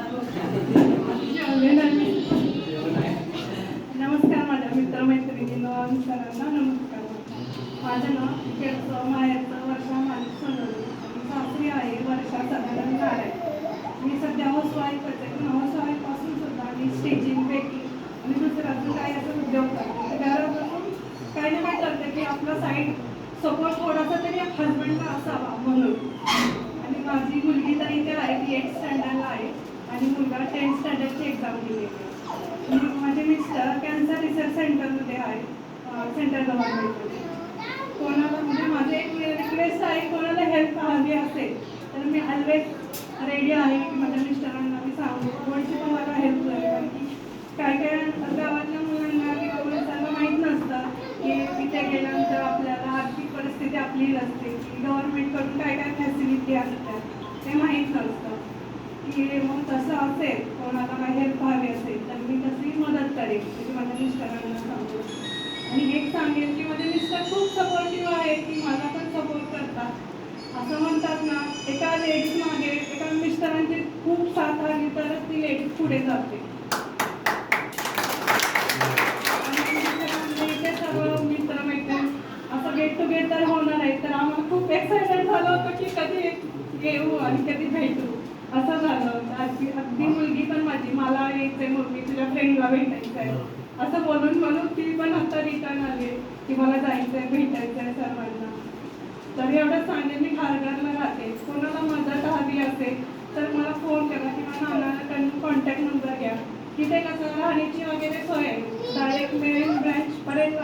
नमस्कार माझ्या मित्रमैत्रिणींना आणि सरांना नमस्कार. माझं नाव केळचं माहेरचं वर्षा मालिक सोनवणे आणि सासरी आहे वर्षा सदानंद झाड आहे. मी सध्या हाऊसवाईफच आहे, पण हाऊसवाईफपासून सुद्धा मी स्टिचिंग बेकिंग आणि दुसरं अजून काही असं उद्योग करते. घरात बसून काही ना काय करते की आपला साईड सपोर्ट थोडासा तरी हजबंडला असावा म्हणून. आणि माझी मुलगी तर इथे आहे, ती 8th स्टँडर्डला आहे आणि मुलगा 10th स्टँडर्डची एक्झाम दिली आहे. माझे मिस्टर कॅन्सर रिसर्च सेंटरमध्ये आहे, सेंट्रल गव्हर्नमेंटमध्ये. कोणाला म्हणजे माझे एक रिक्वेस्ट आहे, कोणाला हेल्प हवी असेल तर मी ऑलवेज रेडी आहे की माझ्या मिस्टरांना मी सांगू कोणची पण मला हेल्प करेल. कारण की काय काय गावातल्या मुलांना किंवा माणसांना माहीत नसतं की तिथे गेल्यानंतर आपल्याला आर्थिक परिस्थिती आपली नसते, की गव्हर्नमेंटकडून काय काय फॅसिलिटी असतात ते माहीत नसतं. की मग तसं असेल, कोणाला काही हेल्प हवी असेल तर मी तशी मदत करेन की माझ्या मिस्टरांना सांगू. आणि एक सांगेन की माझे मिस्टर खूप सपोर्टिव्ह आहे, की मला पण सपोर्ट करतात. असं म्हणतात ना, एका लेडीज मागे एका मिस्टरांची खूप साथ आली तरच ती लेडीज पुढे जाते. आणि इथे सर्व मित्रमैत्रीण असं गेट टुगेदर होणार आहे, तर आम्हाला खूप एक्सायटेड झालं होतं की कधी येऊ आणि कधी भेटू. असं झालं होतं. अगदी मुलगी पण माझी मला यायचंय मम्मी तुझ्या फ्रेंडला भेटायचं आहे असं बोलून ती पण आता रिटर्न आली की मला जायचंय भेटायचंय सर्वांना. तर एवढं सांगेन, मी खारघरला राहते. कोणाला मदत हवी असेल तर मला फोन करा किंवा नानाला कॉन्टॅक्ट नंबर घ्या. तिथे कसं राहण्याची वगैरे सोय आहे, डायरेक्ट मेन ब्रँच पर्यंत